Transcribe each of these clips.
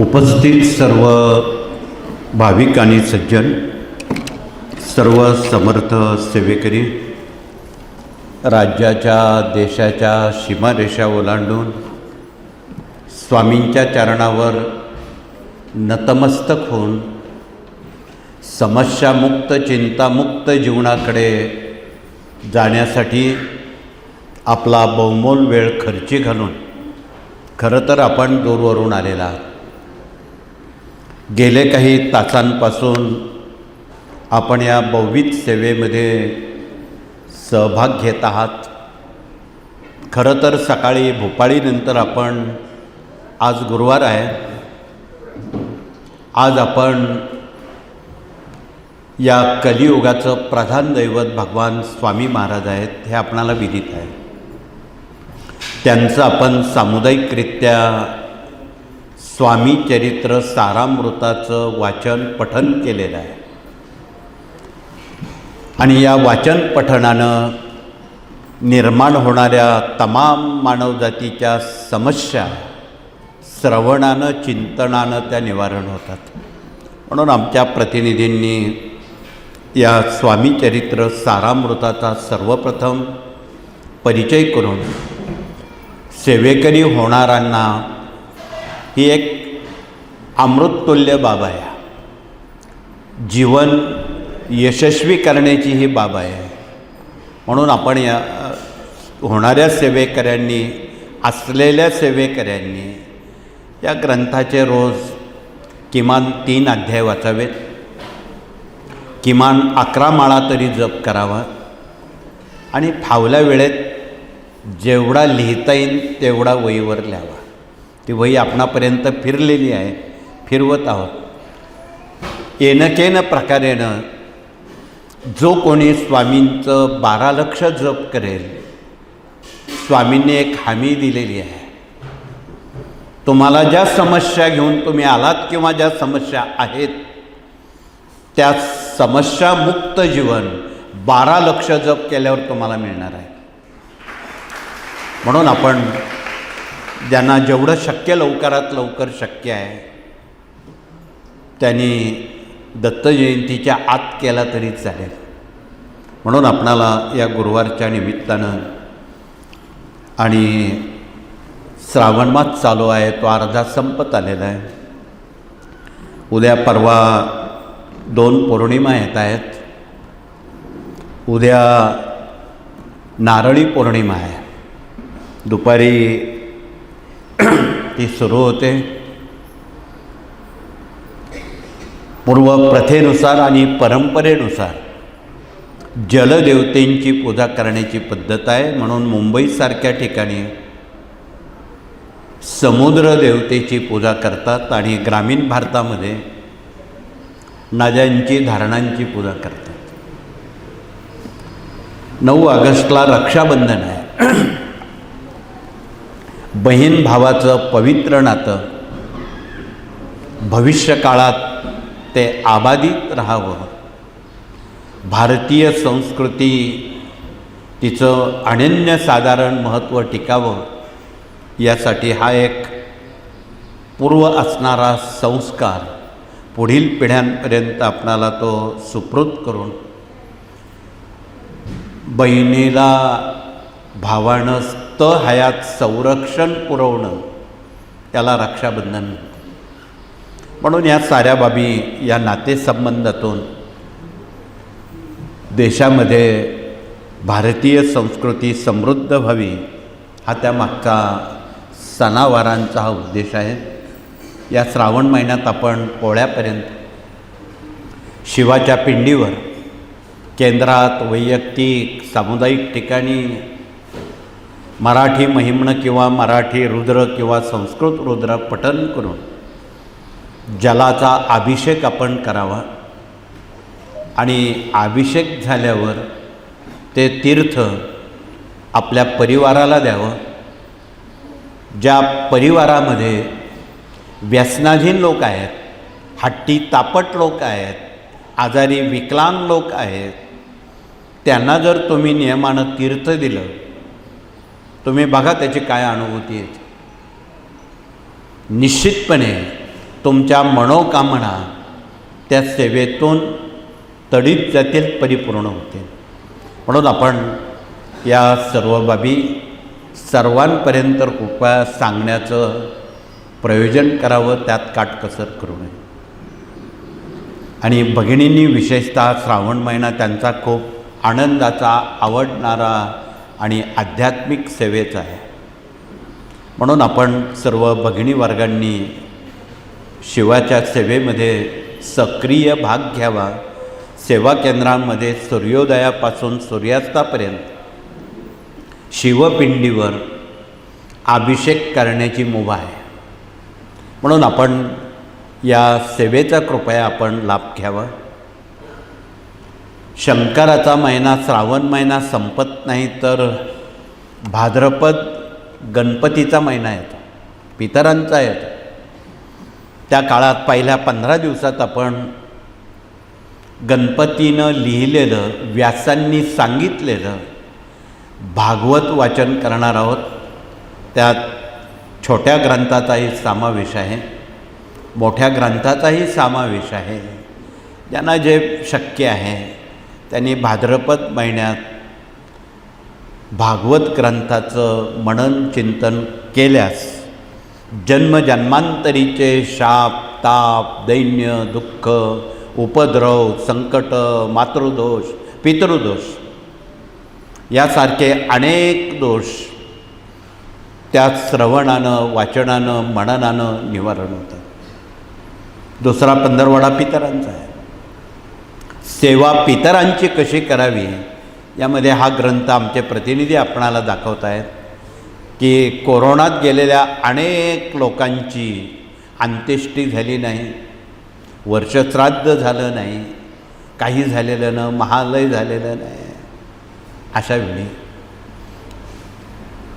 उपस्थित सर्व भाविक आणि सज्जन, सर्व समर्थ सेवेकरी, राज्याच्या देशाच्या सीमारेषा ओलांडून स्वामींच्या चरणावर नतमस्तक होऊन समस्यामुक्त चिंतामुक्त जीवनाकडे जाण्यासाठी आपला बहुमोल वेळ खर्ची घालून खरं तर आपण दूरवरून आलेला आहात. गेले काही तासांपासून आपण या बहुविध सेवेमध्ये सहभाग घेत आहात. खरं तर सकाळी भोपाळीनंतर आपण, आज गुरुवार आहे, आज आपण या कलियुगाचं प्रधान दैवत भगवान स्वामी महाराज आहेत हे आपणाला विदित आहे. त्यांचं आपण सामुदायिकरित्या स्वामी चरित्र सारामृताचं वाचन पठन केलेलं आहे आणि या वाचन पठणानं निर्माण होणाऱ्या तमाम मानवजातीच्या समस्या श्रवणानं चिंतनानं त्या निवारण होतात. म्हणून आमच्या प्रतिनिधींनी या स्वामी चरित्र सारामृताचा सर्वप्रथम परिचय करून सेवेकरी होणाऱ्यांना ही एक अमृततुल्य बाब आहे. जीवन यशस्वी करण्याची ही बाब आहे. म्हणून आपण या होणाऱ्या सेवेकऱ्यांनी, असलेल्या सेवेकऱ्यांनी या ग्रंथाचे रोज किमान 3 अध्याय वाचावेत, किमान 11 माळा तरी जप करावा आणि फावल्या वेळेत जेवढा लिहिता येईल तेवढा वहीवर लिहावा. ती वही आपणापर्यंत फिरलेली आहे, फिरवत आहोत. येणकेन प्रकारेनं जो कोणी स्वामींचं 12 लक्ष जप करेल, स्वामींनी एक हमी दिलेली आहे. तुम्हाला ज्या समस्या घेऊन तुम्ही आलात किंवा ज्या समस्या आहेत त्या समस्यामुक्त जीवन 12 लक्ष जप केल्यावर तुम्हाला मिळणार आहे. म्हणून आपण ज्यांना जेवढं शक्य लवकरात लवकर शक्य आहे त्यांनी दत्तजयंतीच्या आत केला तरी चालेल. म्हणून आपणाला या गुरुवारच्या निमित्तानं आणि श्रावण मास चालू आहे, तो अर्धा संपत आलेला आहे. उद्या परवा 2 पौर्णिमा येत आहेत. उद्या नारळी पौर्णिमा आहे. दुपारी ती सुरू होते. पूर्व प्रथेनुसार आणि परंपरेनुसार जलदेवतेंची पूजा करण्याची पद्धत आहे. म्हणून मुंबईसारख्या ठिकाणी समुद्र देवतेची पूजा करतात आणि ग्रामीण भारतामध्ये नद्यांची, धरणांची पूजा करतात. 9 ऑगस्टला रक्षाबंधन आहे. बहीण भावाचं पवित्र नातं भविष्यकाळात ते आबादित राहावं, भारतीय संस्कृती तिचं अनन्यसाधारण महत्त्व टिकावं, यासाठी हा एक पूर्व असणारा संस्कार पुढील पिढ्यांपर्यंत आपणाला तो सुपूर्द करून बहिणीला भावानं हयात संरक्षण पुरवणं त्याला रक्षाबंधन. म्हणून या साऱ्या बाबी, या नातेसंबंधातून देशामध्ये भारतीय संस्कृती समृद्ध व्हावी हा त्यामागचा सणावारांचा हा उद्देश आहे. या श्रावण महिन्यात आपण पोळ्यापर्यंत शिवाच्या पिंडीवर, केंद्रात, वैयक्तिक, सामुदायिक ठिकाणी मराठी महिम्न किंवा मराठी रुद्र किंवा संस्कृत रुद्र पठन करून जलाचा अभिषेक आपण करावा आणि अभिषेक झाल्यावर ते तीर्थ आपल्या परिवाराला द्यावं. ज्या परिवारामध्ये व्यसनाधीन लोक आहेत, हट्टी तापट लोक आहेत, आजारी विकलांग लोक आहेत, त्यांना जर तुम्ही नियमानं तीर्थ दिलं, तुम्ही बघा त्याची काय अनुभूती येते. निश्चितपणे तुमच्या मनोकामना त्या सेवेतून तडीत जातील, परिपूर्ण होतील. म्हणून आपण या सर्व बाबी सर्वांपर्यंत कृपया सांगण्याचं प्रयोजन करावं, त्यात काटकसर करू नये. आणि भगिनींनी विशेषतः श्रावण महिना त्यांचा खूप आनंदाचा, आवडणारा आणि आध्यात्मिक सेवेचा आहे. म्हणून आपण सर्व भगिनी वर्गांनी शिवाच्या सेवेमध्ये सक्रिय भाग घ्यावा. सेवा केंद्रांमध्ये सूर्योदयापासून सूर्यास्तापर्यंत शिवपिंडीवर अभिषेक करण्याची मुभा आहे. म्हणून आपण या सेवेचा कृपया आपण लाभ घ्यावा. शंकराचा महिना श्रावण महिना संपत नाही तर भाद्रपद गणपतीचा महिना येतो, पितरांचा येतो. त्या काळात पहिल्या 15 दिवसात आपण गणपतीनं लिहिलेलं, व्यासांनी सांगितलेलं भागवत वाचन करणार आहोत. त्यात छोट्या ग्रंथाचाही समावेश आहे, मोठ्या ग्रंथाचाही समावेश आहे. ज्यांना जे शक्य आहे त्यांनी भाद्रपद महिन्यात भागवत ग्रंथाचं मनन चिंतन केल्यास जन्मजन्मांतरीचे शाप, ताप, दैन्य, दुःख, उपद्रव, संकट, मातृदोष, पितृदोष यासारखे अनेक दोष त्या श्रवणानं, वाचनानं, मननानं निवारण होतं. दुसरा पंधरवडा पितरांचा आहे. सेवा पितरांची कशी करावी यामध्ये हा ग्रंथ आमचे प्रतिनिधी आपणाला दाखवत आहेत की कोरोनात गेलेल्या अनेक लोकांची अंत्येष्टी झाली नाही, वर्षश्राद्ध झालं नाही, काही झालेलं न, महालय झालेलं नाही. अशा वेळी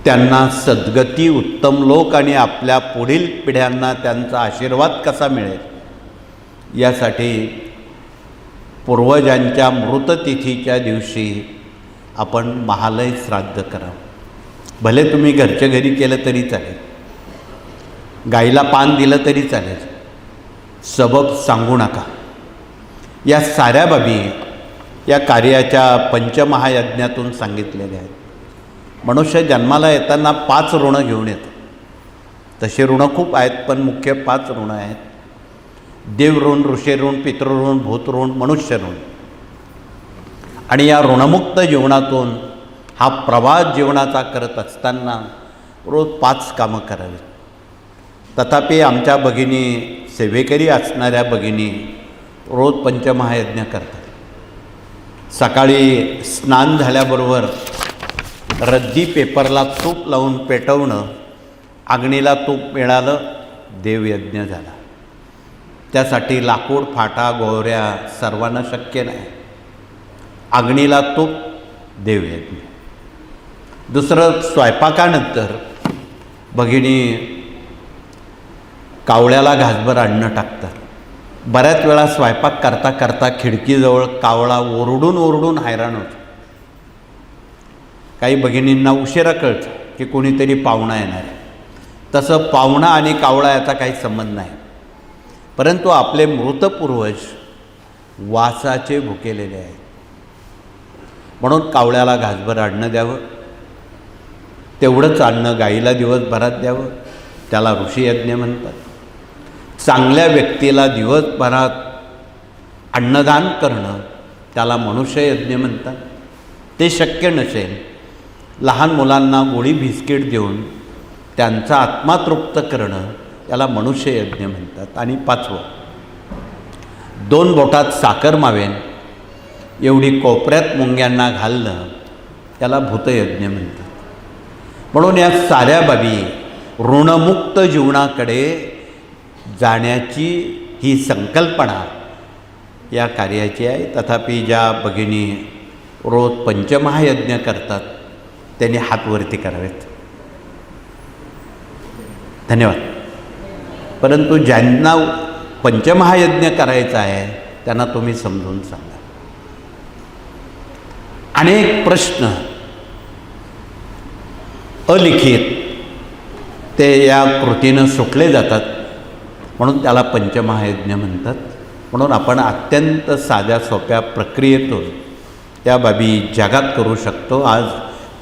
त्यांना सद्गती, उत्तम लोक आणि आपल्या पुढील पिढ्यांना त्यांचा आशीर्वाद कसा मिळेल यासाठी पूर्वजांच्या मृततिथीच्या दिवशी आपण महालय श्राद्ध करावं. भले तुम्ही घरच्या घरी केलं तरी चालेल, गाईला पान दिलं तरी चालेल, सबब सांगू नका. या साऱ्या बाबी या कार्याच्या पंचमहायज्ञातून सांगितलेल्या आहेत. मनुष्य जन्माला येताना 5 ऋणं घेऊन येतं. तसे ऋणं खूप आहेत, पण मुख्य 5 ऋणं आहेत. देवऋण, ऋषीऋण, पितृऋण, भूतऋण, मनुष्यऋण. आणि या ऋणमुक्त जीवनातून हा प्रवास जीवनाचा करत असताना रोज 5 कामं करावीत. तथापि आमच्या भगिनी, सेवेकरी असणाऱ्या भगिनी रोज पंचमहायज्ञ करतात. सकाळी स्नान झाल्याबरोबर रद्दी पेपरला तूप लावून पेटवणं, अग्नीला तूप मिळालं, देवयज्ञ झाला. त्यासाठी लाकूड, फाटा, गोवऱ्या सर्वांना शक्य नाही. अग्नीला तूप, देवयज्ञ. दुसरं, स्वयंपाकानंतर भगिनी कावळ्याला घासभर अन्न टाकतात. बऱ्याच वेळा स्वयंपाक करता करता खिडकीजवळ कावळा ओरडून ओरडून हैराण होतो. काही भगिनींना उशिरा कळतं की कोणीतरी पाहुणा येणार आहे. तसं पाहुणा आणि कावळा याचा काही संबंध नाही, परंतु आपले मृत पूर्वज वासाचे भुकेलेले आहेत. म्हणून कावळ्याला घासभर अन्न द्यावं. तेवढंच अन्न गाईला दिवसभरात द्यावं, त्याला ऋषीयज्ञ म्हणतात. चांगल्या व्यक्तीला दिवसभरात अन्नदान करणं त्याला मनुष्ययज्ञ म्हणतात. ते शक्य नसेल, लहान मुलांना गोळी बिस्किट देऊन त्यांचा आत्मा तृप्त करणं त्याला मनुष्ययज्ञ म्हणतात. आणि 5वं, 2 बोटात साखर मावेन एवढी कोपऱ्यात मुंग्यांना घालणं त्याला भूतयज्ञ म्हणतात. म्हणून या साऱ्या बाबी ऋणमुक्त जीवनाकडे जाण्याची ही संकल्पना या कार्याची आहे. तथापि ज्या भगिनी रोज पंचमहायज्ञ करतात त्यांनी हातवरती करावेत. धन्यवाद. परंतु ज्यांना पंचमहायज्ञ करायचा आहे त्यांना तुम्ही समजून सांगा. अनेक प्रश्न अलिखित ते या कृतीनं सुटले जातात. म्हणून त्याला पंचमहायज्ञ म्हणतात. म्हणून आपण अत्यंत साध्या सोप्या प्रक्रियेतून त्या बाबी जगात करू शकतो. आज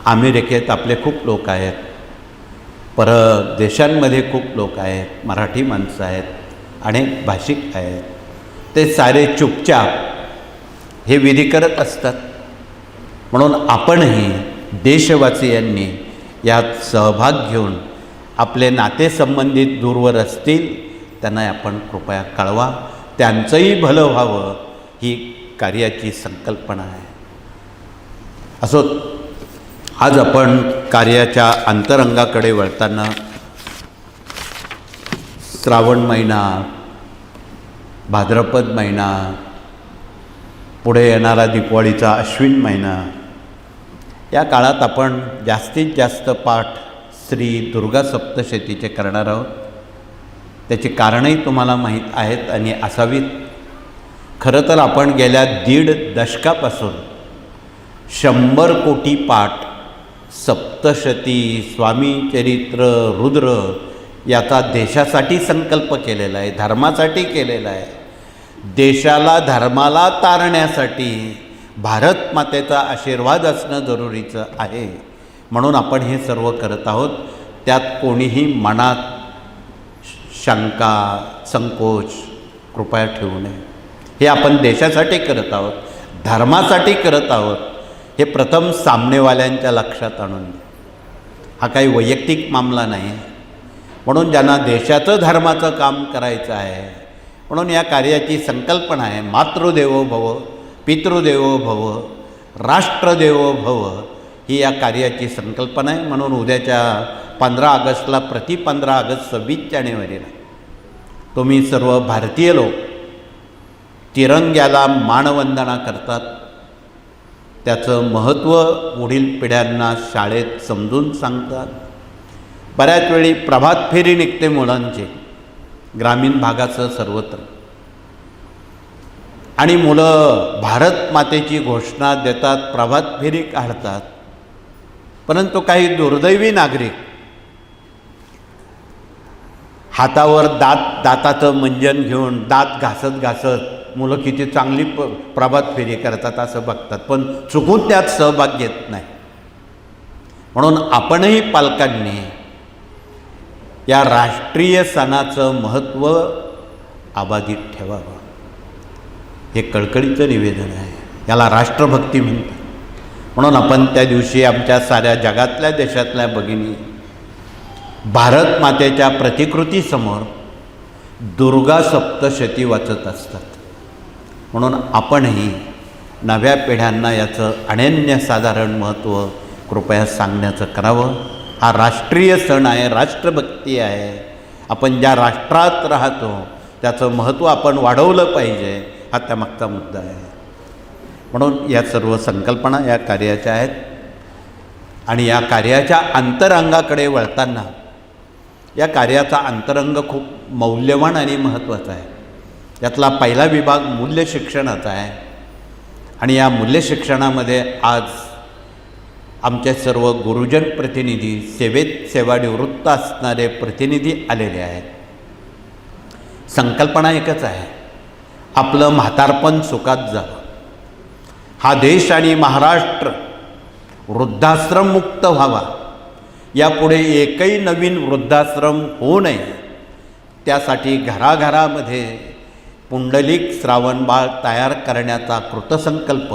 अमेरिकेत आपले खूप लोक आहेत, परदेशांमध्ये खूप लोक आहेत, मराठी माणसं आहेत, अनेक भाषिक आहेत. ते सारे चुपचाप हे विधी करत असतात. म्हणून आपणही देशवासियांनी यात सहभाग घेऊन आपले नातेसंबंधित दूरवर असतील त्यांना आपण कृपया कळवा. त्यांचंही भलं व्हावं ही कार्याची संकल्पना आहे. असो, आज आपण कार्याच्या अंतरंगाकडे वळताना श्रावण महिना, भाद्रपद महिना, पुढे येणारा दीपावलीचा अश्विन महिना, या काळात आपण जास्तीत जास्त पाठ श्री दुर्गा सप्तशतीचे करणार आहोत. त्याची कारणंही तुम्हाला माहीत आहेत आणि असावीत. खरं तर आपण गेल्या 1.5 दशकापासून 100 कोटी पाठ सप्तशती, स्वामी चरित्र, रुद्र याचा देशासाठी संकल्प केलेला आहे, धर्मासाठी केलेला आहे. देशाला धर्माला तारण्यासाठी भारत मातेचा आशीर्वाद असणं जरुरीचं आहे. म्हणून आपण हे सर्व करत आहोत. त्यात कोणीही मनात शंका, संकोच कृपया ठेवू नये. हे आपण देशासाठी करत आहोत, धर्मासाठी करत आहोत, हे प्रथम सामनेवाल्यांच्या लक्षात आणून द्या. हा काही वैयक्तिक मामला नाही. म्हणून ज्यांना देशाचं धर्माचं काम करायचं आहे, म्हणून या कार्याची संकल्पना आहे मातृदेवो भव, पितृदेवो भव, राष्ट्रदेवो भव, ही या कार्याची संकल्पना आहे. म्हणून उद्याच्या 15 ऑगस्टला, प्रति 15 ऑगस्ट 26 जानेवारीला तुम्ही सर्व भारतीय लोक तिरंग्याला मानवंदना करतात. त्याचं महत्त्व पुढील पिढ्यांना शाळेत समजून सांगतात. बऱ्याच वेळी प्रभात फेरी निघते मुलांची, ग्रामीण भागाचं सर्वत्र, आणि मुलं भारत मातेची घोषणा देतात, प्रभात फेरी काढतात. परंतु काही दुर्दैवी नागरिक हातावर दाताचं मंजन घेऊन दात घासत घासत मुलं किती चांगली प्रभात फेरी करतात असं बघतात, पण चुकून त्यात सहभाग घेत नाही. म्हणून आपणही पालकांनी या राष्ट्रीय सणाचं महत्त्व अबाधित ठेवावं. हे कळकळीचं निवेदन आहे. याला राष्ट्रभक्ती म्हणतात. म्हणून आपण त्या दिवशी आमच्या साऱ्या जगातल्या देशातल्या भगिनी भारत मातेच्या प्रतिकृतीसमोर दुर्गा सप्तशती वाचत असतात. म्हणून आपणही नव्या पिढ्यांना याचं अनन्यसाधारण महत्त्व कृपया सांगण्याचं करावं. हा राष्ट्रीय सण आहे, राष्ट्रभक्ती आहे. आपण ज्या राष्ट्रात राहतो त्याचं महत्त्व आपण वाढवलं पाहिजे, हा त्यामागचा मुद्दा आहे. म्हणून या सर्व संकल्पना या कार्याच्या आहेत. आणि या कार्याच्या अंतरंगाकडे वळताना या कार्याचा अंतरंग खूप मौल्यवान आणि महत्त्वाचा आहे. यातला पहिला विभाग मूल्य शिक्षणाचा आहे. आणि या मूल्य शिक्षणामध्ये आज आमचे सर्व गुरुजन प्रतिनिधी, सेवेत सेवानिवृत्त असणारे प्रतिनिधी आलेले आहेत. संकल्पना एकच आहे, आपलं म्हातारपण सुखात जावं. हा देश आणि महाराष्ट्र वृद्धाश्रममुक्त व्हावा. यापुढे एकही नवीन वृद्धाश्रम होऊ नये, त्यासाठी घराघरामध्ये पुंडलिक श्रावणबाळ तयार करण्याचा कृतसंकल्प,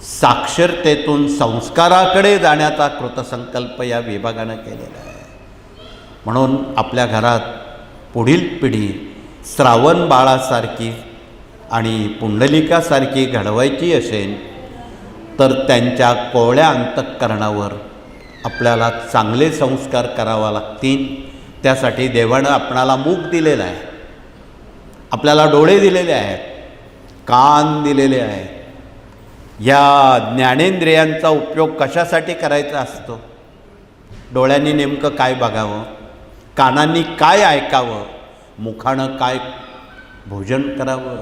साक्षरतेतून संस्काराकडे जाण्याचा कृतसंकल्प या विभागानं केलेला आहे. म्हणून आपल्या घरात पुढील पिढी श्रावण बाळासारखी आणि पुंडलिकासारखी घडवायची असेल तर त्यांच्या कोवळ्या अंतःकरणावर आपल्याला चांगले संस्कार करावे लागतील. त्यासाठी देवानं आपणाला मूक दिलेलं आहे, आपल्याला डोळे दिलेले आहेत, कान दिलेले आहेत. या ज्ञानेंद्रियांचा उपयोग कशासाठी करायचा असतो? डोळ्यांनी नेमकं काय बघावं, कानांनी काय ऐकावं, मुखानं काय भोजन करावं.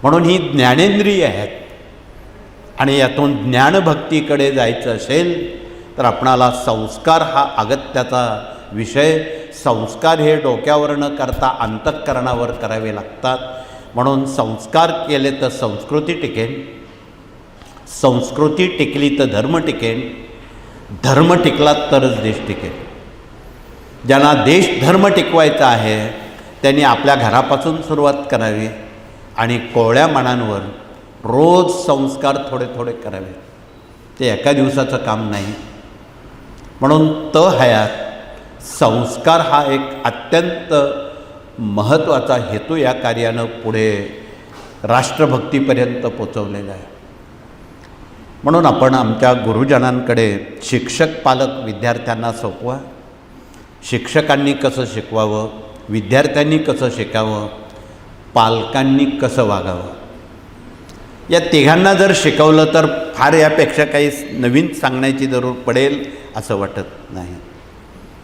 म्हणून ही ज्ञानेंद्रिय आहेत. आणि यातून ज्ञानभक्तीकडे जायचं असेल तर आपणाला संस्कार हा अगत्याचा विषय, संस्कार हे डोक्यावर न करता अंतःकरणावर करावे लागतात. म्हणून संस्कार केले तर संस्कृती टिकेल, संस्कृती टिकली तर धर्म टिकेल, धर्म टिकला तरच देश टिकेल. ज्यांना देश धर्म टिकवायचा आहे त्यांनी आपल्या घरापासून सुरुवात करावी आणि कोवळ्या मनांवर रोज संस्कार थोडे थोडे करावे. ते एका दिवसाचं काम नाही. म्हणून हयात संस्कार हा एक अत्यंत महत्त्वाचा हेतू या कार्यानं पुढे राष्ट्रभक्तीपर्यंत पोचवलेला आहे. म्हणून आपण आमच्या गुरुजनांकडे शिक्षक पालक विद्यार्थ्यांना सोपवा. शिक्षकांनी कसं शिकवावं, विद्यार्थ्यांनी कसं शिकावं, पालकांनी कसं वागावं, या तिघांना जर शिकवलं तर फार यापेक्षा काही नवीन सांगण्याची जरूर पडेल असं वाटत नाही.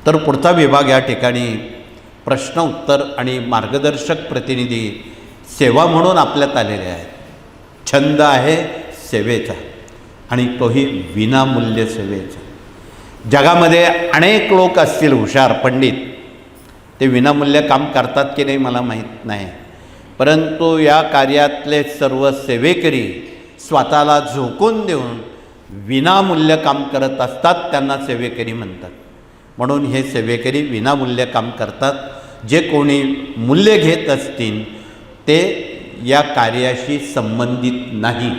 तर पुढचा विभाग या ठिकाणी प्रश्न उत्तर आणि मार्गदर्शक प्रतिनिधी सेवा म्हणून आपल्यात आलेले आहेत. छंद आहे सेवेचा आणि तोही विनामूल्य सेवेचा. जगामध्ये अनेक लोक असतील हुशार पंडित, ते विनामूल्य काम करतात की नाही मला माहीत नाही, परंतु या कार्यातले सर्व सेवेकरी स्वतःला झोकून देऊन विनामूल्य काम करत असतात, त्यांना सेवेकरी म्हणतात. म्हणून हे सेवेकरी विनामूल्य काम करतात. जे कोणी मूल्य घेत असतील ते या कार्याशी संबंधित नाही,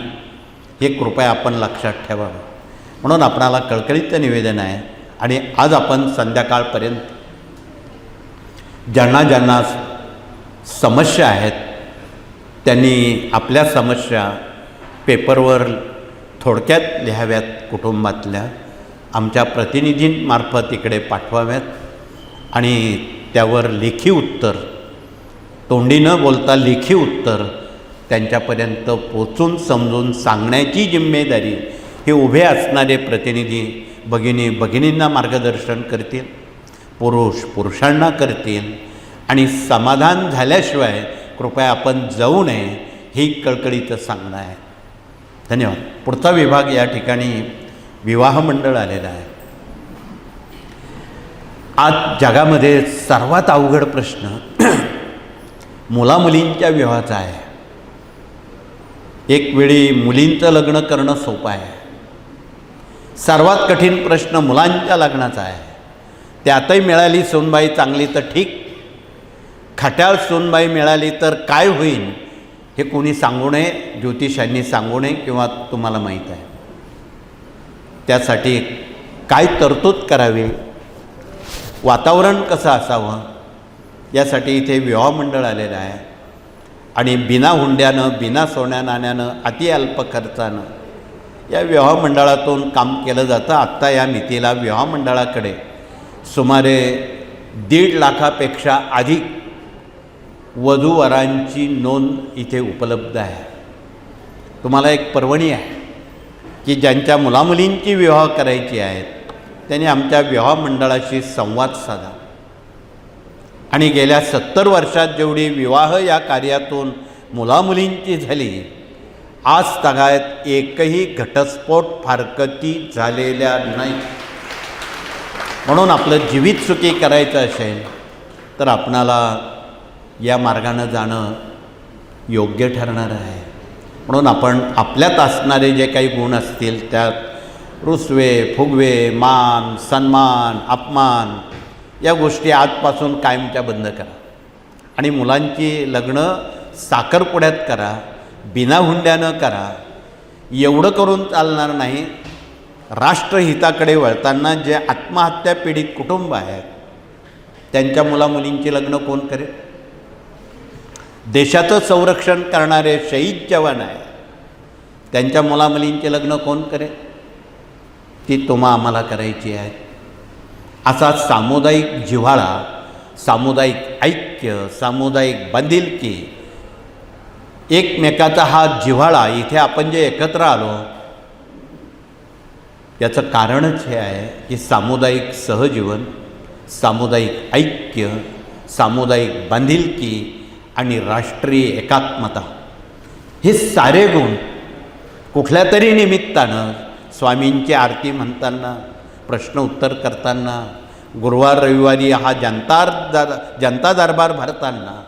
हे कृपया आपण लक्षात ठेवावं. म्हणून आपणाला कळकळीचं निवेदन आहे. आणि आज आपण संध्याकाळपर्यंत ज्यांना ज्यांना समस्या आहेत त्यांनी आपल्या समस्या पेपरवर थोडक्यात लिहाव्यात, कुटुंबातल्या आमच्या प्रतिनिधींमार्फत इकडे पाठवाव्यात आणि त्यावर लेखी उत्तर, तोंडी न बोलता लेखी उत्तर त्यांच्यापर्यंत पोचून समजून सांगण्याची जिम्मेदारी हे उभे असणारे प्रतिनिधी भगिनींना मार्गदर्शन करतील, पुरुष पुरुषांना करतील. आणि समाधान झाल्याशिवाय कृपया आपण जाऊ नये ही कळकळीचं सांगणं आहे. धन्यवाद. पुढचा विभाग या ठिकाणी विवाह मंडळ आलेला आहे. आज जगामध्ये सर्वात अवघड प्रश्न मुलामुलींच्या विवाहाचा आहे. एक वेळी मुलींचं लग्न करणं सोपं आहे, सर्वात कठीण प्रश्न मुलांच्या लग्नाचा आहे. त्यातही मिळाली सूनबाई चांगली तर ठीक, खट्याळ सूनबाई मिळाली तर काय होईल हे कोणी सांगू नये, ज्योतिषांनी सांगू नये किंवा तुम्हाला माहीत आहे. त्यासाठी काय तरतूद करावी, वातावरण कसं असावं, यासाठी इथे विवाह मंडळ आलेलं आहे. आणि बिना हुंड्यानं, बिना सोन्या नाण्यानं, अति अल्प खर्चानं या विवाह मंडळातून काम केलं जातं. आत्ता या मितीला विवाह मंडळाकडे सुमारे 1.5 लाखापेक्षा अधिक वधूवरांची नोंद इथे उपलब्ध आहे. तुम्हाला एक पर्वणी आहे की ज्यांच्या मुलामुलींची विवाह करायची आहेत त्यांनी आमच्या विवाह मंडळाशी संवाद साधा. आणि गेल्या 70 वर्षात जेवढी विवाह या कार्यातून मुलामुलींची झाली, आज तगायत एकही घटस्फोट फारकती झालेल्या नाही. म्हणून आपलं जीवित सुखी करायचं असेल तर आपणाला या मार्गानं जाणं योग्य ठरणार आहे. म्हणून आपण आपल्यात असणारे जे काही गुण असतील त्यात रुसवे, फुगवे, मान, सन्मान, अपमान या गोष्टी आजपासून कायमच्या बंद करा. आणि मुलांची लग्न साखरपुड्यात करा, बिना हुंड्यानं करा. एवढं करून चालणार नाही. राष्ट्रहिताकडे वळताना जे आत्महत्या पीडित कुटुंब आहेत त्यांच्या मुलामुलींची लग्न कोण करेल? देशाचं संरक्षण करणारे शहीद जवान आहेत त्यांच्या मुलामुलींची लग्न कोण करेल? ती तुम्हा आम्हाला करायची आहे. असा सामुदायिक जिव्हाळा, सामुदायिक ऐक्य, सामुदायिक बांधिलकी, एकमेकाचा हा जिव्हाळा इथे आपण जे एकत्र आलो याचं कारणच हे आहे की सामुदायिक सहजीवन, सामुदायिक ऐक्य, सामुदायिक बांधिलकी आणि राष्ट्रीय एकात्मता हे सारे गुण कुठल्या तरी निमित्तानं स्वामींची आरती म्हणताना, प्रश्न उत्तर करताना, गुरुवार रविवारी हा जनता दरबार भरताना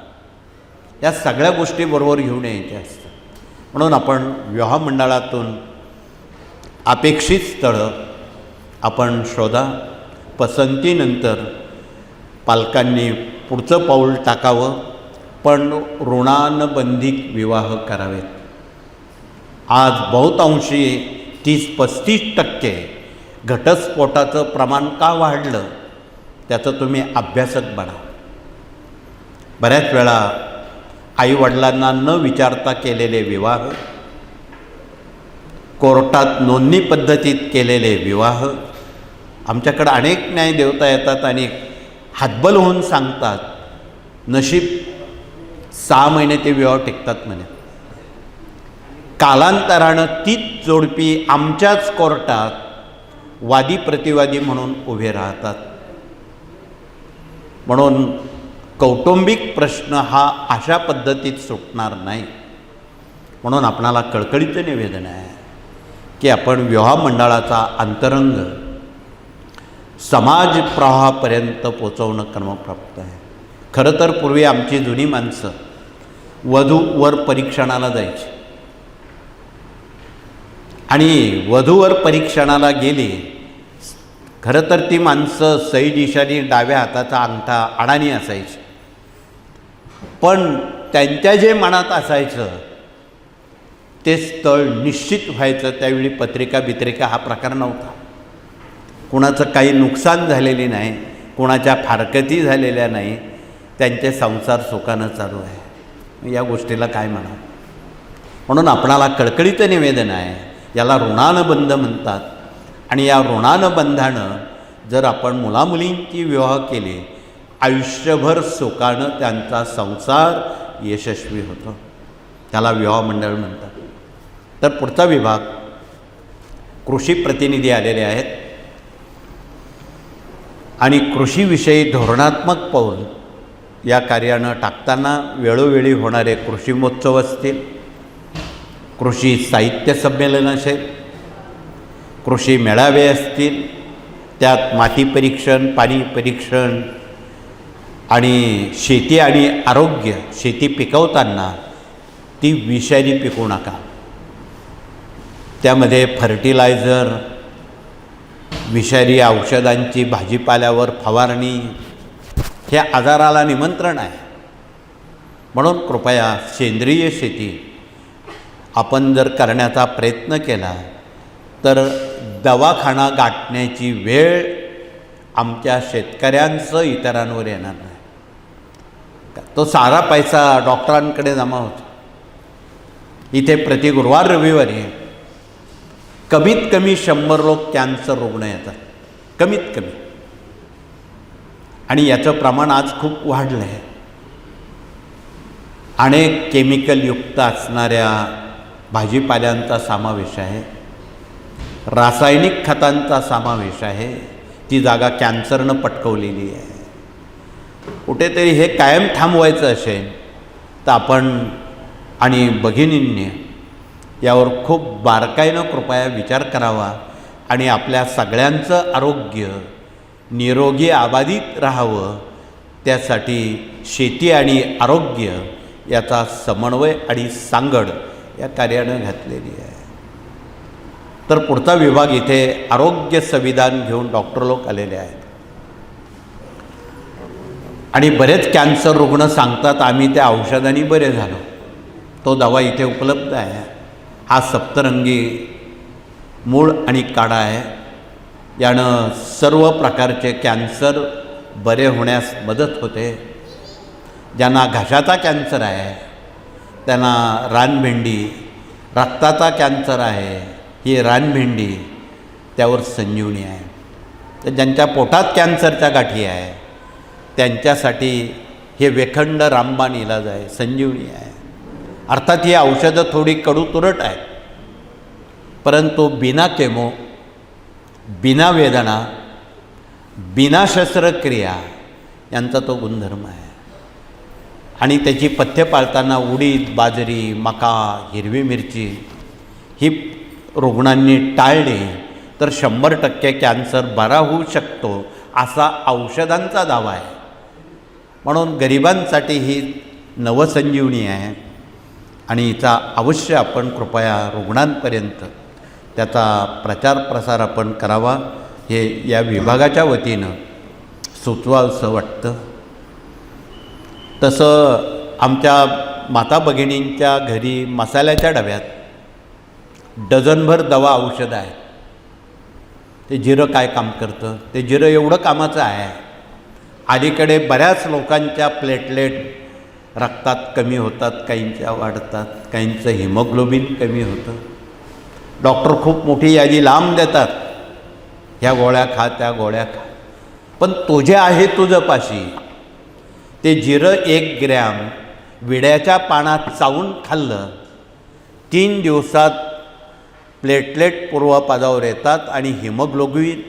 या सगळ्या गोष्टी बरोबर घेऊन यायच्या असतात. म्हणून आपण विवाह मंडळातून अपेक्षित स्थळं आपण शोधा. पसंतीनंतर पालकांनी पुढचं पाऊल टाकावं, पण ऋणानुबंधित विवाह करावेत. आज बहुतांशी 30-35% घटस्फोटाचं प्रमाण का वाढलं त्याचं तुम्ही अभ्यासक बना. बऱ्याच वेळा आईवडिलांना न विचारता केलेले विवाह, कोर्टात नोंदणी पद्धतीत केलेले विवाह. आमच्याकडं अनेक न्यायदेवता येतात आणि हातबल होऊन सांगतात, नशीब 6 महिने ते विवाह टिकतात म्हणे. कालांतरानं तीच जोडपी आमच्याच कोर्टात वादी प्रतिवादी म्हणून उभे राहतात. म्हणून कौटुंबिक प्रश्न हा अशा पद्धतीत सुटणार नाही. म्हणून आपणाला कळकळीचं निवेदन आहे की आपण विवाह मंडळाचा अंतरंग समाज प्रवाहापर्यंत पोचवणं क्रमप्राप्त आहे. खरं तर पूर्वी आमची जुनी माणसं वधूवर परीक्षणाला जायची आणि वधूवर परीक्षणाला गेली. खरं तर ती माणसं सई दिशाने डाव्या हाताचा अंगठा अडाणी असायची, पण त्यांच्या जे मनात असायचं ते स्थळ निश्चित व्हायचं. त्यावेळी पत्रिका बित्रिका हा प्रकार नव्हता. कुणाचं काही नुकसान झालेली नाही, कुणाच्या फारकती झालेल्या नाही, त्यांचे संसार सुखानं चालू आहे. या गोष्टीला काय म्हणा. म्हणून आपणाला कळकळीचं निवेदन आहे, याला ऋणानुबंध म्हणतात. आणि या ऋणानुबंधानं जर आपण मुलामुलींची विवाह केले, आयुष्यभर सुखानं त्यांचा संसार यशस्वी होतो. त्याला विवाह मंडळ म्हणतात. तर पुढचा विभाग कृषी प्रतिनिधी आलेले आहेत आणि कृषीविषयी धोरणात्मक पाऊल या कार्यानं टाकताना वेळोवेळी होणारे कृषी महोत्सव असतील, कृषी साहित्य संमेलन असेल, कृषी मेळावे असतील, त्यात माती परीक्षण, पाणी परीक्षण आणि शेती आणि आरोग्य. शेती पिकवताना ती विषारी पिकवू नका. त्यामध्ये फर्टिलायझर, विषारी औषधांची भाजीपाल्यावर फवारणी, हे आजाराला निमंत्रण आहे. म्हणून कृपया सेंद्रिय शेती आपण जर करण्याचा प्रयत्न केला तर दवाखाना गाठण्याची वेळ आमच्या शेतकऱ्यांचं इतरांवर येणार नाही. तो सारा पैसा डॉक्टरांकडे जमा होतो. इथे प्रति गुरुवार रविवारी कमीत कमी 100 लोक कॅन्सर रुग्ण येतात, कमीत कमी. आणि याचं प्रमाण आज खूप वाढलं आहे. अनेक केमिकलयुक्त असणाऱ्या भाजीपाल्यांचा समावेश आहे, रासायनिक खतांचा समावेश आहे. ती जागा कॅन्सरनं पटकवलेली आहे. कुठेतरी हे कायम थांबवायचं असेल तर आपण आणि भगिनींनी यावर खूप बारकाईनं कृपया विचार करावा आणि आपल्या सगळ्यांचं आरोग्य निरोगी आबादित राहावं. त्यासाठी शेती आणि आरोग्य याचा समन्वय आणि सांगड या कार्यानं घातलेली आहे. तर पुढचा विभाग इथे आरोग्य संविधान घेऊन डॉक्टर लोक आलेले आहेत आणि बरेच कॅन्सर रुग्ण सांगतात आम्ही त्या औषधांनी बरे झालो. तो दवा इथे उपलब्ध आहे. हा सप्तरंगी मूळ आणि काढा आहे. यानं सर्व प्रकारचे कॅन्सर बरे होण्यास मदत होते. ज्यांना घशाचा कॅन्सर आहे त्यांना रानभेंडी, रक्ताचा कॅन्सर आहे ही रानभेंडी, त्यावर संजीवनी आहे. तर ज्यांच्या पोटात कॅन्सरच्या गाठी आहे त्यांच्यासाठी हे वेखंड रामबाण इलाज आहे, संजीवनी आहे. अर्थात ही औषधं थोडी कडू तुरट आहेत, परंतु बिना केमो, बिना वेदना, बिना शस्त्रक्रिया यांचा तो गुणधर्म आहे. आणि त्याची पथ्य पाळताना उडीद, बाजरी, मका, हिरवी मिरची ही रुग्णांनी टाळली तर 100% कॅन्सर बरा होऊ शकतो असा औषधांचा दावा आहे. म्हणून गरिबांसाठी ही नवसंजीवनी आहे आणि हिचा अवश्य आपण कृपया रुग्णांपर्यंत त्याचा प्रचार प्रसार आपण करावा हे या विभागाच्या वतीनं सुचवावंसं वाटतं. तसं आमच्या माता भगिनींच्या घरी मसाल्याच्या डब्यात डझनभर दवा औषधं आहेत. ते जिरं काय काम करतं? ते जिरं एवढं कामाचं आहे. अलीकडे बऱ्याच लोकांच्या प्लेटलेट रक्तात कमी होतात, काहींच्या वाढतात, काहींचं हिमोग्लोबिन कमी होतं. डॉक्टर खूप मोठी यादी लांब देतात, ह्या गोळ्या खा, त्या गोळ्या खा. पण तुझे आहे तुझं पाशी ते जिरं 1 ग्रॅम विड्याच्या पानात चावून खाल्लं, 3 दिवसात प्लेटलेट पूर्वपदावर येतात आणि हिमोग्लोबिन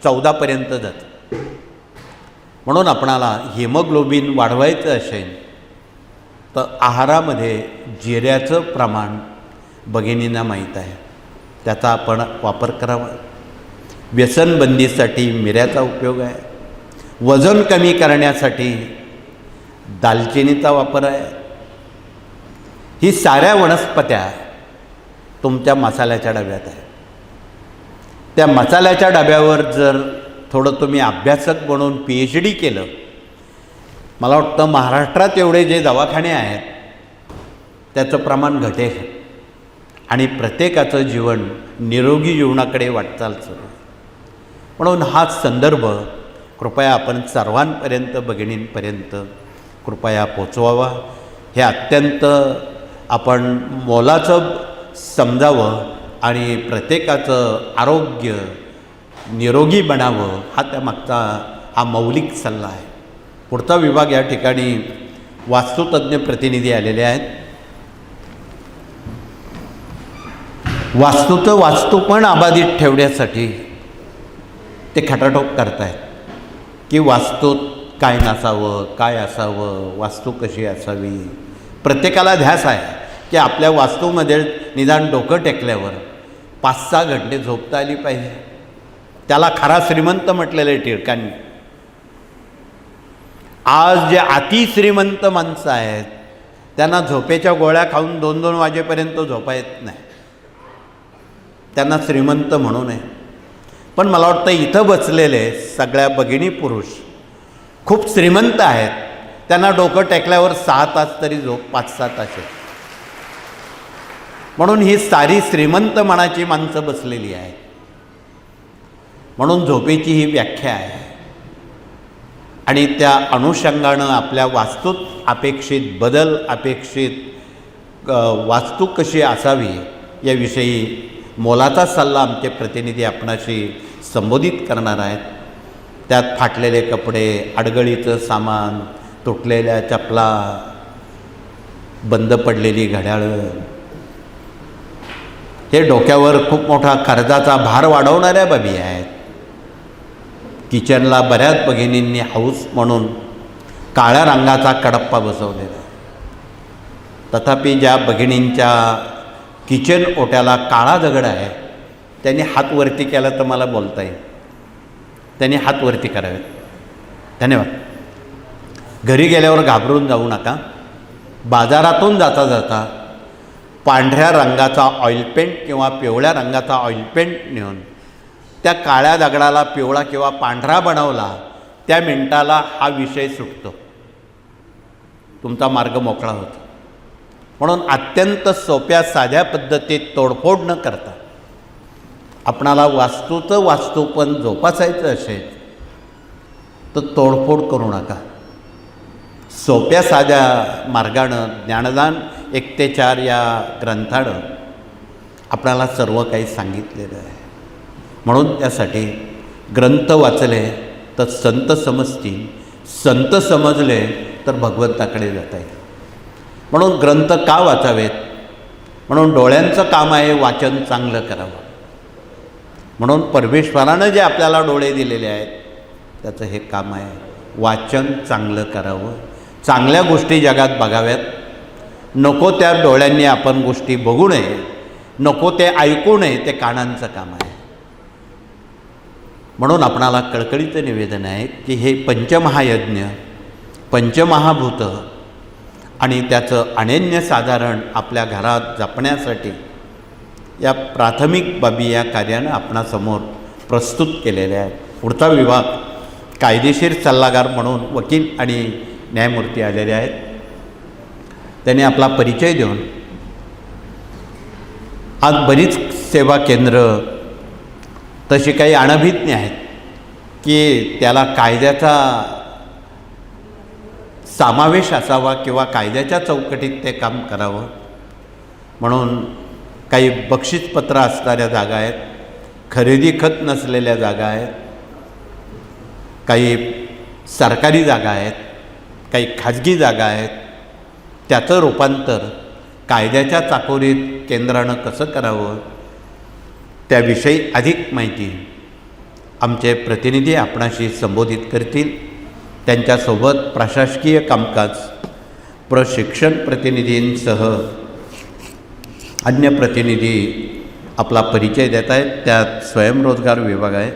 14पर्यंत जातं. म्हणून आपणाला हिमोग्लोबिन वाढवायचं असेल तर आहारामध्ये जिऱ्याचं प्रमाण भगिनींना माहीत आहे, त्याचा आपण वापर करावा. व्यसनबंदीसाठी मिऱ्याचा उपयोग आहे. वजन कमी करण्यासाठी दालचिनीचा वापर आहे. ही साऱ्या वनस्पत्या तुमच्या मसाल्याच्या डब्यात आहे. त्या मसाल्याच्या डब्यावर जर थोडं तुम्ही अभ्यासक बनून PhD केलं, मला वाटतं महाराष्ट्रात एवढे जे दवाखाने आहेत त्याचं प्रमाण घटेल आणि प्रत्येकाचं जीवन निरोगी जीवनाकडे वाटचाल सुरू. म्हणून हा संदर्भ कृपया आपण सर्वांपर्यंत, भगिनींपर्यंत कृपया पोचवावा. हे अत्यंत आपण मोलाचं समजावं आणि प्रत्येकाचं आरोग्य निरोगी बनावं हा त्यामागचा हा मौलिक सल्ला आहे. पुढचा विभाग या ठिकाणी वास्तुतज्ञ प्रतिनिधी आलेले आहेत. वास्तू पण अबाधित ठेवण्यासाठी ते खटाटोप करतायत की वास्तूत काय नसावं, काय असावं, वास्तू कशी असावी. प्रत्येकाला ध्यास आहे की आपल्या वास्तूमध्ये निदान डोकं टेकल्यावर 5-6 घंटे झोपता आली पाहिजे. त्याला खरा श्रीमंत म्हटलेलं आहे टिळकांनी. आज जे अतिश्रीमंत माणसं आहेत त्यांना झोपेच्या गोळ्या खाऊन 2-2 वाजेपर्यंत झोपा येत नाही. त्यांना श्रीमंत म्हणू नये. पण मला वाटतं इथं बसलेले सगळ्या भगिनी पुरुष खूप श्रीमंत आहेत. त्यांना डोकं टेकल्यावर 6 तास तरी झोप 5-6 तास आहे. म्हणून ही सारी श्रीमंत मनाची माणसं बसलेली आहेत. म्हणून झोपेची ही व्याख्या आहे आणि त्या अनुषंगानं आपल्या वास्तूत अपेक्षित बदल, अपेक्षित वास्तू कशी असावी याविषयी मोलाचा सल्ला आमचे प्रतिनिधी आपणाशी संबोधित करणार आहेत. त्यात फाटलेले कपडे, अडगळीचं सामान, तुटलेल्या चपला, बंद पडलेली घड्याळं, हे डोक्यावर खूप मोठा कर्जाचा भार वाढवणाऱ्या बाबी आहेत. किचनला बऱ्याच भगिनींनी हौस म्हणून काळ्या रंगाचा कडप्पा बसवलेला. तथापि ज्या भगिनींच्या किचन ओट्याला काळा दगड आहे त्यांनी हात वरती केला तर मला बोलता येईल. त्यांनी हात वरती करावेत. धन्यवाद. घरी गेल्यावर घाबरून जाऊ नका. बाजारातून जाता जाता पांढऱ्या रंगाचा ऑइल पेंट किंवा पिवळ्या रंगाचा ऑइल पेंट नेऊन त्या काळ्या दगडाला पिवळा किंवा पांढरा बनवला, त्या मिनिटाला हा विषय सुटतो, तुमचा मार्ग मोकळा होतो. म्हणून अत्यंत सोप्या साध्या पद्धतीत तोडफोड न करता आपणाला वास्तूपण जोपासायचं असेल तर तोडफोड करू नका. सोप्या साध्या मार्गानं ज्ञानदान 1 ते 4 या ग्रंथानं आपणाला सर्व काही सांगितलेलं आहे. म्हणून त्यासाठी ग्रंथ वाचले तर संत समजतील, संत समजले तर भगवंताकडे जाता येईल. म्हणून ग्रंथ का वाचावेत? म्हणून डोळ्यांचं काम आहे वाचन चांगलं करावं. म्हणून परमेश्वरानं जे आपल्याला डोळे दिलेले आहेत त्याचं हे काम आहे, वाचन चांगलं करावं, चांगल्या गोष्टी जगात बघाव्यात. नको त्या डोळ्यांनी आपण गोष्टी बघू नये, नको ते ऐकू नये, ते कानांचं काम आहे. म्हणून आपणाला कळकळीचं निवेदन आहे की हे पंचमहायज्ञ, पंचमहाभूत आणि त्याचं अनन्यसाधारण आपल्या घरात जपण्यासाठी या प्राथमिक बाबी या कार्यानं आपणासमोर प्रस्तुत केलेल्या आहेत. पुढचा विभाग कायदेशीर सल्लागार म्हणून वकील आणि न्यायमूर्ती आलेले आहेत. त्यांनी आपला परिचय देऊन आज बरीच सेवा केंद्र तशी काही अनभिज्ञ आहेत की त्याला कायद्याचा समावेश असावा किंवा कायद्याच्या चौकटीत ते काम करावं म्हणून काही बक्षीसपत्र असणाऱ्या जागा आहेत, खरेदी खत नसलेल्या जागा आहेत, काही सरकारी जागा आहेत, काही खाजगी जागा आहेत. त्याचं रूपांतर कायद्याच्या चाकोरीत केंद्रानं कसं करावं त्याविषयी अधिक माहिती आमचे प्रतिनिधी आपणाशी संबोधित करतील. त्यांच्यासोबत प्रशासकीय कामकाज, प्रशिक्षण प्रतिनिधींसह अन्य प्रतिनिधी आपला परिचय देत आहेत. त्यात स्वयंरोजगार विभाग आहे,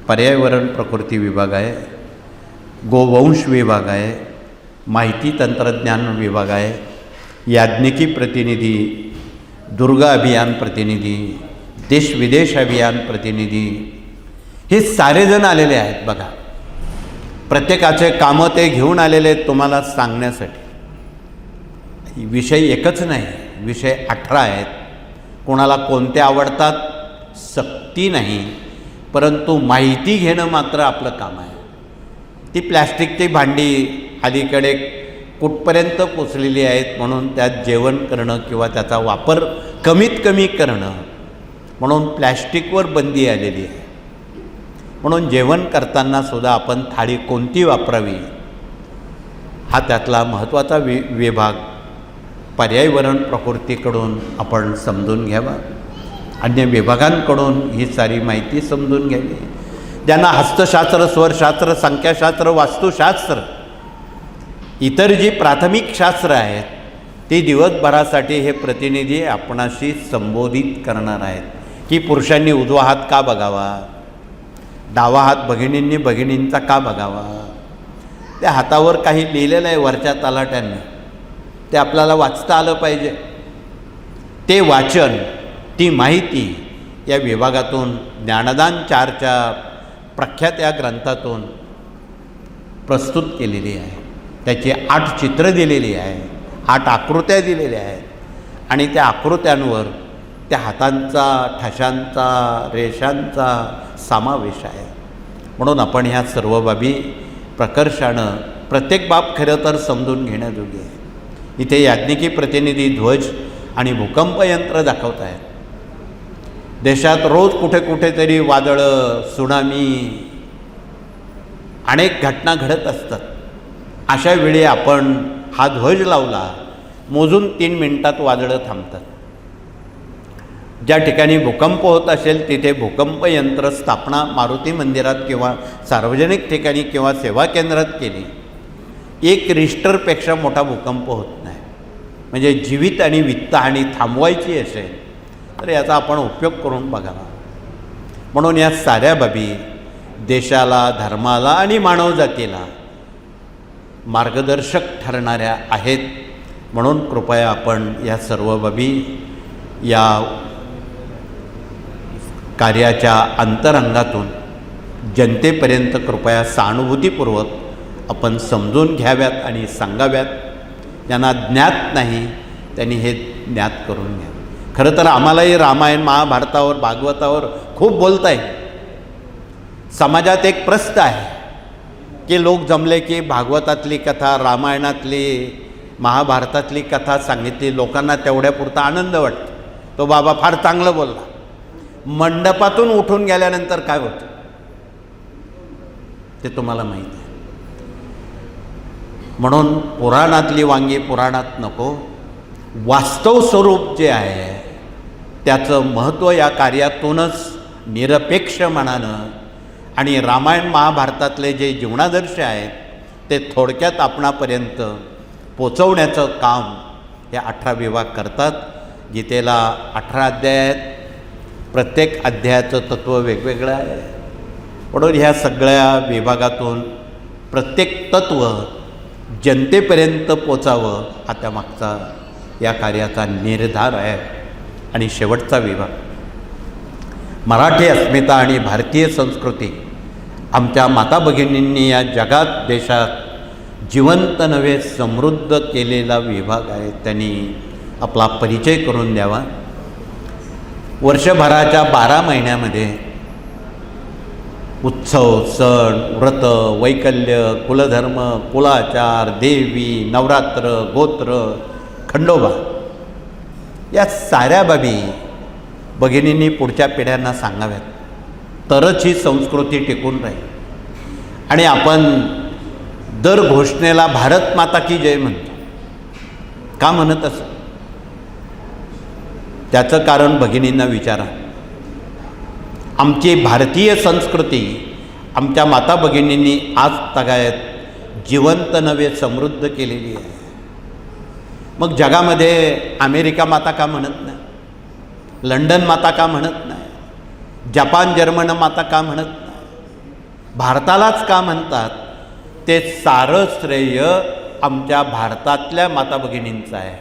पर्यावरण प्रकृती विभाग आहे, गोवंश विभाग आहे, माहिती तंत्रज्ञान विभाग आहे, याज्ञिकी प्रतिनिधी, दुर्गा अभियान प्रतिनिधी, देश विदेश अभियान प्रतिनिधी, हे सारेजण आलेले आहेत. बघा, प्रत्येकाचे कामं ते घेऊन आलेले आहेत तुम्हाला सांगण्यासाठी. विषय एकच नाही, विषय 18 आहेत. कोणाला कोणते आवडतात सक्ती नाही, परंतु माहिती घेणं मात्र आपलं काम आहे. ती प्लॅस्टिकची भांडी अलीकडे कुठपर्यंत पोचलेली आहेत म्हणून त्यात जेवण करणं किंवा त्याचा वापर कमीत कमी करणं म्हणून प्लॅस्टिकवर बंदी आलेली आहे. म्हणून जेवण करताना सुद्धा आपण थाळी कोणती वापरावी हा त्यातला महत्त्वाचा विभाग पर्यावरण प्रकृतीकडून आपण समजून घ्यावा. अन्य विभागांकडून ही सारी माहिती समजून घ्यावी. ज्यांना हस्तशास्त्र, स्वरशास्त्र, संख्याशास्त्र, वास्तुशास्त्र, इतर जी प्राथमिक शास्त्र आहेत ती दिवसभरासाठी हे प्रतिनिधी आपणाशी संबोधित करणार आहेत की पुरुषांनी उजवा हात का बघावा, डावा हात भगिनींचा का बघावा. त्या हातावर काही लिहिलेलं आहे वरच्या तलाट्यांनी, ते आपल्याला वाचता आलं पाहिजे. ते वाचन, ती माहिती या विभागातून ज्ञानदान 4च्या प्रख्यात या ग्रंथातून प्रस्तुत केलेली आहे. त्याची 8 चित्रं दिलेली आहे, 8 आकृत्या दिलेल्या आहेत आणि त्या आकृत्यांवर त्या हातांचा, ठशांचा, रेषांचा समावेश आहे. म्हणून आपण ह्या सर्व बाबी प्रकर्षानं, प्रत्येक बाब खरं तर समजून घेण्याजोगी आहे. इथे याज्ञिकी प्रतिनिधी ध्वज आणि भूकंप यंत्र दाखवत आहेत. देशात रोज कुठे कुठेतरी वादळं, सुनामी, अनेक घटना घडत असतात. अशा वेळी आपण हा ध्वज लावला, मोजून 3 मिनिटात वादळं थांबतात. ज्या ठिकाणी भूकंप होत असेल तिथे भूकंप यंत्र स्थापना मारुती मंदिरात किंवा सार्वजनिक ठिकाणी किंवा सेवा केंद्रात केली, 1 रिश्टरपेक्षा मोठा भूकंप होत नाही. म्हणजे जीवित आणि वित्तहानी थांबवायची असेल तर याचा आपण उपयोग करून बघावा. म्हणून या साऱ्या बाबी देशाला, धर्माला आणि मानवजातीला मार्गदर्शक ठरणाऱ्या आहेत. म्हणून कृपया आपण या सर्व बाबी या कार्याच्या अंतरंगातून जनतेपर्यंत कृपया सहानुभूतीपूर्वक आपण समजून घ्याव्यात आणि सांगाव्यात. ज्यांना ज्ञात नाही त्यांनी हे ज्ञात करून घ्या. खरं तर आम्हालाही रामायण, महाभारतावर, भागवतावर खूप बोलता येईल. समाजात एक प्रश्न आहे की लोक जमले की भागवतातली कथा, रामायणातली, महाभारतातली कथा सांगितली, लोकांना तेवढ्यापुरता आनंद वाटतो. तो बाबा फार चांगलं बोलला. मंडपातून उठून गेल्यानंतर काय होतं ते तुम्हाला माहिती आहे. म्हणून पुराणातली वांगी पुराणात नको, वास्तव स्वरूप जे आहे त्याचं महत्त्व या कार्यातूनच निरपेक्ष मनानं आणि रामायण महाभारतातले जे जीवनादर्श आहेत ते थोडक्यात आपणापर्यंत पोचवण्याचं काम हे 18 विभाग करतात. गीतेला 18 अध्याय आहेत. प्रत्येक अध्यायाचं तत्त्व वेगवेगळं आहे. म्हणून ह्या सगळ्या विभागातून प्रत्येक तत्त्व जनतेपर्यंत पोचावं हा त्यामागचा या कार्याचा निर्धार आहे. आणि शेवटचा विभाग मराठी अस्मिता आणि भारतीय संस्कृती आमच्या माता भगिनींनी या जगात देशात जिवंत नव्हे समृद्ध केलेला विभाग आहे. त्यांनी आपला परिचय करून द्यावा. वर्षभराच्या 12 महिन्यामध्ये उत्सव, सण, व्रत, वैकल्य, कुलधर्म, कुलाचार, देवी, नवरात्र, गोत्र, खंडोबा या साऱ्या बाबी भगिनींनी पुढच्या पिढ्यांना सांगाव्यात, तरच ही संस्कृती टिकून राहील. आणि आपण दर घोषणेला भारत माता की जय म्हणतो. का म्हणत असं? त्याचं कारण भगिनींना विचारा. आमची भारतीय संस्कृती आमच्या माता भगिनींनी आज तगायत जिवंत नव्हे समृद्ध केलेली आहे. मग जगामध्ये अमेरिका माता का म्हणत नाही? लंडन माता का म्हणत नाही? जपान जर्मन माता का म्हणत नाही? भारतालाच का म्हणतात? ते सारं श्रेय आमच्या भारतातल्या माता भगिनींचं आहे.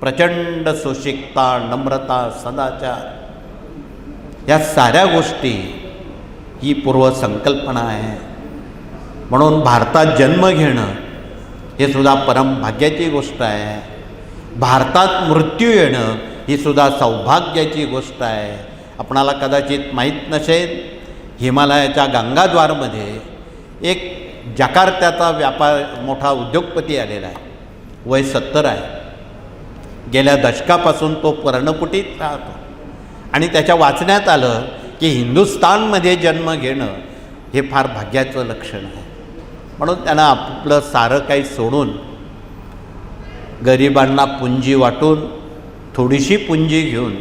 प्रचंड सुशिकता, नम्रता, सदाचार या साऱ्या गोष्टी ही पूर्वसंकल्पना आहे. म्हणून भारतात जन्म घेणं हे सुद्धा परमभाग्याची गोष्ट आहे. भारतात मृत्यू येणं ही सुद्धा सौभाग्याची गोष्ट आहे. आपणाला कदाचित माहीत नसेल, हिमालयाच्या गंगाद्वारमध्ये एक जकार्त्याचा मोठा उद्योगपती आलेला आहे. वय 70 आहे. गेल्या दशकापासून तो पर्णकुटीत राहतो. आणि त्याच्या वाचण्यात आलं की हिंदुस्थानमध्ये जन्म घेणं हे फार भाग्याचं लक्षण आहे. म्हणून त्यानं आपलं सारं काही सोडून गरिबांना पुंजी वाटून थोडीशी पुंजी घेऊन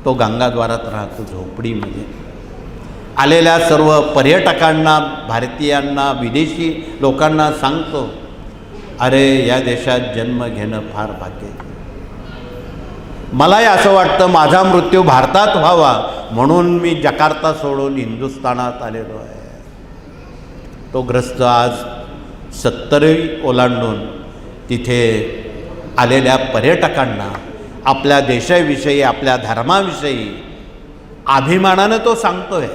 तो गंगाद्वारात राहतो, झोपडीमध्ये. आलेल्या सर्व पर्यटकांना, भारतीयांना, विदेशी लोकांना सांगतो, अरे या देशात जन्म घेणं फार भाग्य. मलाही असं वाटतं माझा मृत्यू भारतात व्हावा म्हणून मी जकार्ता सोडून हिंदुस्थानात आलेलो आहे. तो ग्रस्त आज 70 ओलांडून तिथे आलेल्या पर्यटकांना आपल्या देशाविषयी, आपल्या धर्माविषयी अभिमानानं तो सांगतोय.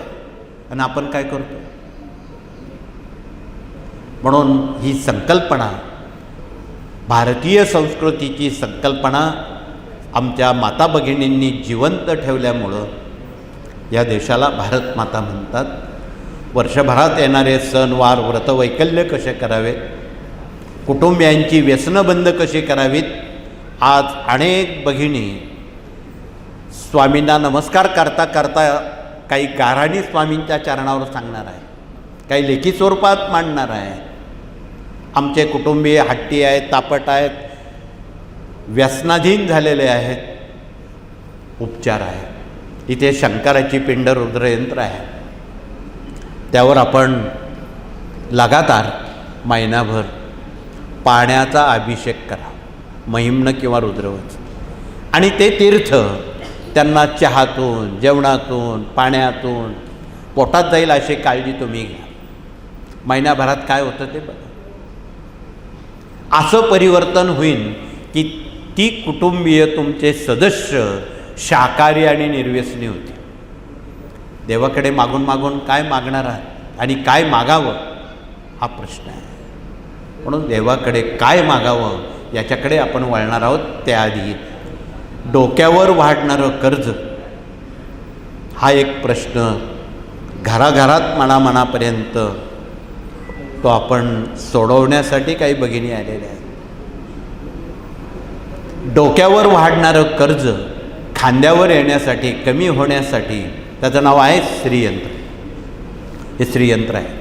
आणि आपण काय करतो? म्हणून ही संकल्पना, भारतीय संस्कृतीची संकल्पना आमच्या माता भगिनींनी जिवंत ठेवल्यामुळं या देशाला भारत माता म्हणतात. वर्षभरात येणारे सणवार, व्रत, वैकल्य कसे करावेत, कुटुंबियांची व्यसनं बंद कशी करावीत, आज अनेक भगिनी स्वामींना नमस्कार करता करता काही गाऱ्हाणी स्वामींच्या चरणावर सांगणार आहे, काही लेखी स्वरूपात मांडणार आहे. आमचे कुटुंबीय हट्टी आहेत, तापट आहेत, व्यसनाधीन झालेले आहेत. उपचार आहे. इथे शंकराची पिंड रुद्रयंत्र आहे. त्यावर आपण लगातार महिनाभर पाण्याचा अभिषेक करा, महिम्न किंवा रुद्रवच. आणि ते तीर्थ त्यांना चहातून, जेवणातून, पाण्यातून पोटात जाईल अशी काळजी तुम्ही घ्या. महिन्याभरात काय होतं ते बघा. असं परिवर्तन होईल की ती कुटुंबीय, तुमचे सदस्य शाकाहारी आणि निर्व्यसनी होती. देवाकडे मागून मागून काय मागणार आहात आणि काय मागावं हा प्रश्न आहे. म्हणून देवाकडे काय मागावं याच्याकडे आपण वळणार आहोत. त्याआधी डोक्यावर वाढणारं कर्ज हा एक प्रश्न घराघरात मनामनापर्यंत तो आपण सोडवण्यासाठी काही भगिनी आलेल्या आहेत. डोक्यावर वाढणारं कर्ज खांद्यावर येण्यासाठी, कमी होण्यासाठी त्याचं नाव आहे श्रीयंत्र. हे श्रीयंत्र आहे.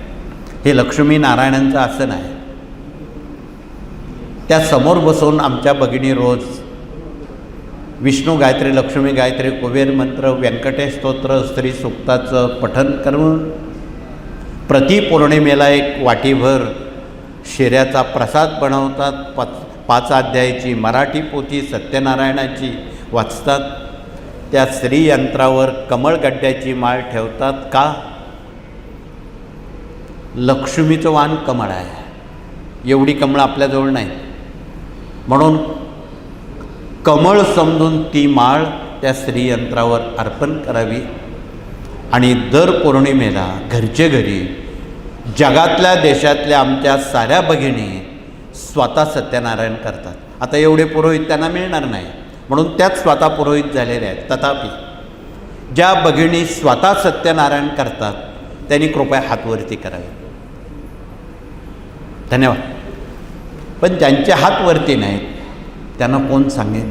हे लक्ष्मी नारायणांचं आसन आहे. त्या समोर बसून आमच्या भगिनी रोज विष्णू गायत्री, लक्ष्मी गायत्री, कुबेर मंत्र, व्यंकटेश स्तोत्र, स्त्री सूक्ताचं पठन करून प्रति पौर्णिमेला एक वाटीभर शिऱ्याचा प्रसाद बनवतात. 5 अध्यायाची मराठी पोथी सत्यनारायणाची वाचतात. त्या श्रीयंत्रावर कमळगड्ड्याची माळ ठेवतात. का? लक्ष्मीचं वाण कमळ आहे. एवढी कमळं आपल्याजवळ नाही. म्हणून कमळ समजून ती माळ त्या श्रीयंत्रावर अर्पण करावी आणि दर पौर्णिमेला घरचे घरी जगातल्या देशातल्या आमच्या साऱ्या भगिनी स्वतः सत्यनारायण करतात. आता एवढे पुरोहित त्यांना मिळणार नाही, म्हणून त्याच स्वतः पुरोहित झालेल्या आहेत. तथापि ज्या भगिनी स्वतः सत्यनारायण करतात त्यांनी कृपया हातवरती करावे. धन्यवाद. पण ज्यांचे हात वरती नाहीत त्यांना कोण सांगेन.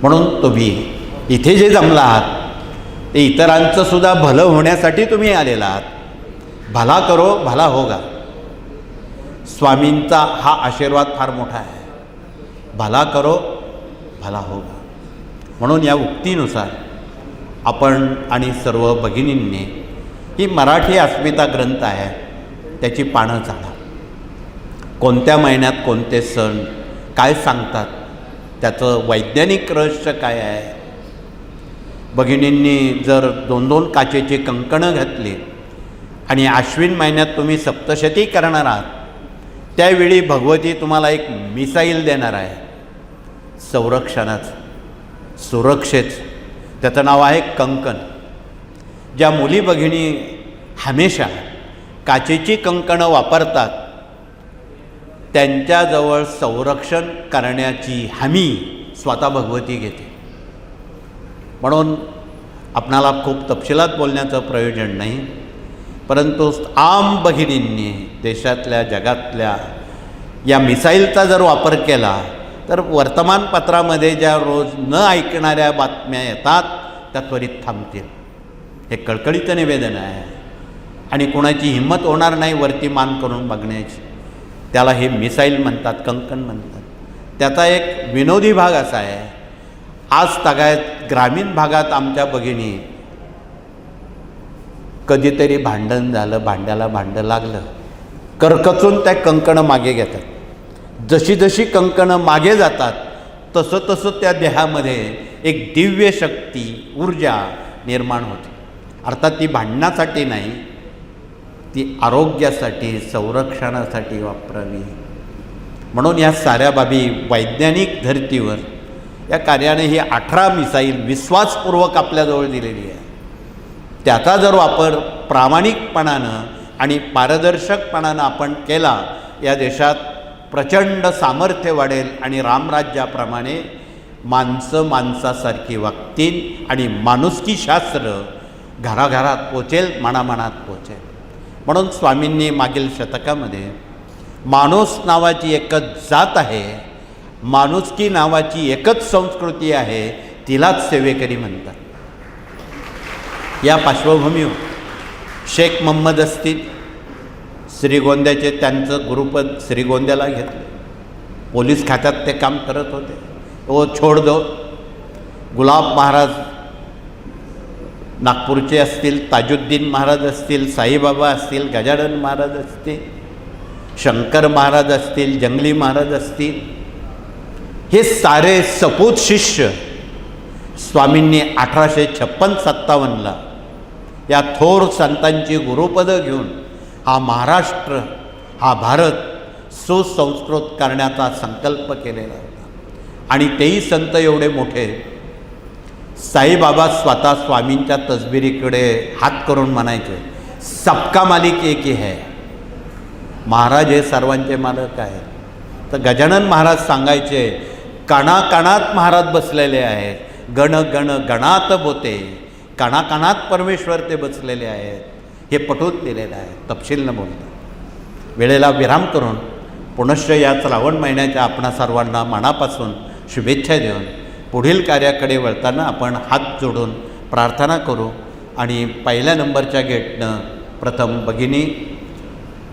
म्हणून तुम्ही इथे जे जमला आहात ते इतरांचं सुद्धा भलं होण्यासाठी तुम्ही आलेला आहात. भला करो भला होगा. स्वामींचा हा आशीर्वाद फार मोठा आहे. भला करो भला होगा. म्हणून या उक्तीनुसार आपण आणि सर्व भगिनींनी ही मराठी अस्मिता ग्रंथ आहे त्याची पानं चाळा. कोणत्या महिन्यात कोणते सण काय सांगतात, त्याचं वैज्ञानिक रहस्य काय आहे. भगिनींनी जर 2-2 काचेची कंकणं घातली आणि आश्विन महिन्यात तुम्ही सप्तशती करणार आहात, त्यावेळी भगवती तुम्हाला एक मिसाईल देणार आहे संरक्षणाचं, सुरक्षेचं. त्याचं नाव आहे कंकण. ज्या मुली भगिनी हमेशा काचेची कंकणं वापरतात त्यांच्याजवळ संरक्षण करण्याची हमी स्वतः भगवती घेते. म्हणून आपणाला खूप तपशिलात बोलण्याचं प्रयोजन नाही, परंतु आम भगिनींनी देशातल्या जगातल्या या मिसाईलचा जर वापर केला तर वर्तमानपत्रामध्ये ज्या रोज न ऐकणाऱ्या बातम्या येतात त्या त्वरित थांबतील. हे कळकळीचं निवेदन आहे आणि कोणाची हिंमत होणार नाही वरती मान करून बघण्याची. त्याला हे मिसाईल म्हणतात, कंकण म्हणतात. त्याचा एक विनोदी भाग असा आहे, आज तागायत ग्रामीण भागात आमच्या भगिनी कधीतरी भांडण झालं, भांड्याला भांडं लागलं, करकचून त्या कंकणं मागे घेतात. जशी जशी कंकणं मागे जातात तसं तसं त्या देहामध्ये एक दिव्य शक्ती, ऊर्जा निर्माण होते. अर्थात ती भांडण्यासाठी नाही, ती आरोग्यासाठी, संरक्षणासाठी वापरावी. म्हणून या साऱ्या बाबी वैज्ञानिक धर्तीवर या कार्याने ही 18 मिसाईल विश्वासपूर्वक आपल्याजवळ दिलेली आहे. त्याचा जर वापर प्रामाणिकपणानं आणि पारदर्शकपणानं आपण केला, या देशात प्रचंड सामर्थ्य वाढेल आणि रामराज्याप्रमाणे माणसं माणसासारखी वागतील आणि माणुसकी शास्त्र घराघरात पोचेल, मनामनात पोचेल. म्हणून स्वामींनी मागील शतकामध्ये माणूस नावाची एकच जात आहे, माणुसकी नावाची एकच संस्कृती आहे, तिलाच सेवेकरी म्हणतात. या पार्श्वभूमीवर शेख मोहम्मद असतील, श्रीगोंद्याचे, त्यांचं गुरुपद श्रीगोंद्याला घेतलं. पोलीस खात्यात ते काम करत होते. वो छोड दो. गुलाब महाराज नागपूरचे असतील, ताजुद्दीन महाराज असतील, साईबाबा असतील, गजानन महाराज असतील, शंकर महाराज असतील, जंगली महाराज असतील, हे सारे सपूत शिष्य स्वामींनी 1856-57ला या थोर संतांची गुरुपदं घेऊन हा महाराष्ट्र, हा भारत सुसंस्कृत करण्याचा संकल्प केलेला होता. आणि तेही संत एवढे मोठे, साईबाबा स्वतः स्वामींच्या तसबिरीकडे हात करून म्हणायचे, सबका मालिक एक ही है. महाराज हे सर्वांचे मालक आहेत. तर गजानन महाराज सांगायचे, कणाकणात महाराज बसलेले आहेत, गण गण गणात बोते, कणाकणात परमेश्वर ते बसलेले आहेत. हे पटवून दिलेलं आहे, तपशील न बोलता. वेळेला विराम करून पुनश्च या श्रावण महिन्याच्या आपणा सर्वांना मनापासून शुभेच्छा देऊन पुढील कार्याकडे वळताना आपण हात जोडून प्रार्थना करू. आणि पहिल्या नंबरच्या गेटनं प्रथम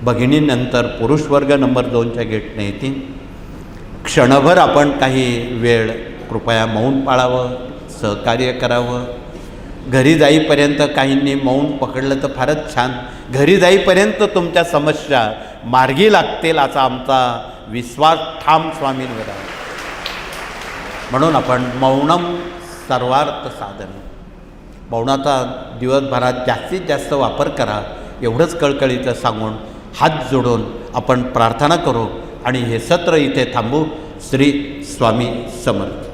भगिनीनंतर पुरुषवर्ग नंबर 2च्या गेटनं येतील. क्षणभर आपण काही वेळ कृपया मौन पाळावं, सहकार्य करावं. घरी जाईपर्यंत काहींनी मौन पकडलं तर फारच छान. घरी जाईपर्यंत तुमच्या समस्या मार्गी लागतील असा आमचा विश्वास ठाम स्वामींवर आहे. म्हणून आपण मौनम सर्वार्थ साधन, मौनाचा दिवसभरात जास्तीत जास्त वापर करा एवढंच कळकळीचं सांगून हात जोडून आपण प्रार्थना करू आणि हे सत्र इथे थांबू. श्री स्वामी समर्थ.